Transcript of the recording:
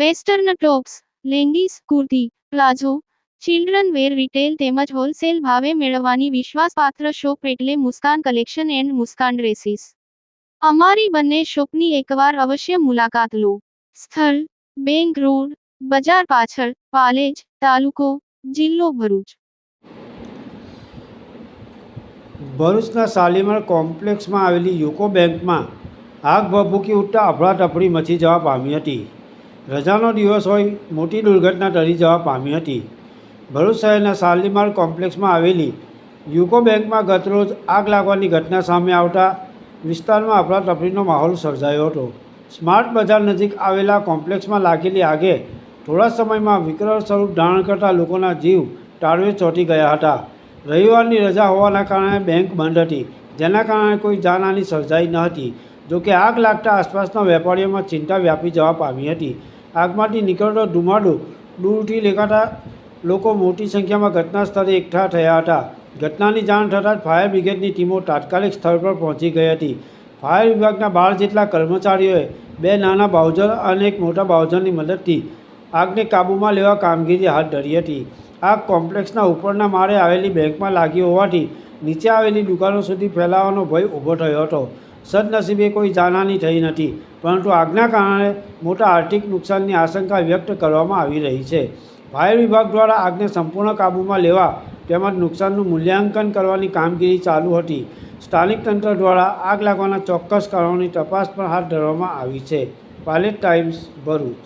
Western tops, leggings, kurti, palazzo, children wear retail તેમજ wholesale ભાવે મેળવવાની વિશ્વાસપાત્ર શોપ એટલે Muskan collection and Muskan dresses. અમારી બંને શોપની એકવાર અવશ્ય મુલાકાત લો. સ્થળ: બેંક રોડ, બજાર પાછળ, પાલેજ, તાલુકો, જિલ્લો ભરૂચ. ભરૂચના શાલીમાર કોમ્પ્લેક્સમાં આવેલી યુકો બેંકમાં આગ ભભૂકી ઉઠતા અફડાતફડી મચી જવા પામી હતી. રજાનો દિવસ હોય મોટી દુર્ઘટના ટળી જવા પામી હતી. ભરૂચ શહેરના શાલીમાર કોમ્પ્લેક્સમાં આવેલી યુકો બેંકમાં ગતરોજ આગ લાગવાની ઘટના સામે આવતા વિસ્તારમાં અફડાતફડીનો માહોલ સર્જાયો હતો. સ્માર્ટ બજાર નજીક આવેલા કોમ્પ્લેક્સમાં લાગેલી આગે થોડા સમયમાં વિકરાળ સ્વરૂપ ધારણ કરતા લોકોના જીવ તાળવે ચોંટી ગયા હતા. રવિવારની રજા હોવાના કારણે બેંક બંધ હતી, જેના કારણે કોઈ જાનહાનિ સર્જાઈ ન હતી. જોકે આગ લાગતા આસપાસના વેપારીઓમાં ચિંતા વ્યાપી જવા પામી હતી. આગમાંથી નીકળતો ધુમાડો દૂરથી દેખાતા લોકો મોટી સંખ્યામાં ઘટના સ્થળે એકઠા થયા હતા. ઘટનાની જાણ થતાં જ ફાયર બ્રિગેડની ટીમો તાત્કાલિક સ્થળ પર પહોંચી ગઈ હતી. ફાયર વિભાગના 12 જેટલા કર્મચારીઓએ 2 નાના બાઉઝર અને એક મોટા બાઉઝરની મદદથી આગને કાબૂમાં લેવા કામગીરી હાથ ધરી હતી. આગ કોમ્પ્લેક્સના ઉપરના માળે આવેલી બેંકમાં લાગી હોવાથી નીચે આવેલી દુકાનો સુધી ફેલાવાનો ભય ઊભો થયો હતો. સદનસીબે કોઈ જાનહાનિ થઈ નથી, પરંતુ આગના કારણે મોટા આર્થિક નુકસાનની આશંકા વ્યક્ત કરવામાં આવી રહી છે. ફાયર વિભાગ દ્વારા આગને સંપૂર્ણ કાબૂમાં લેવા તેમજ નુકસાનનું મૂલ્યાંકન કરવાની કામગીરી ચાલુ હતી. સ્થાનિક તંત્ર દ્વારા આગ લાગવાના ચોક્કસ કારણોની તપાસ પણ હાથ ધરવામાં આવી છે. પાલેજ ટાઈમ્સ, ભરૂચ.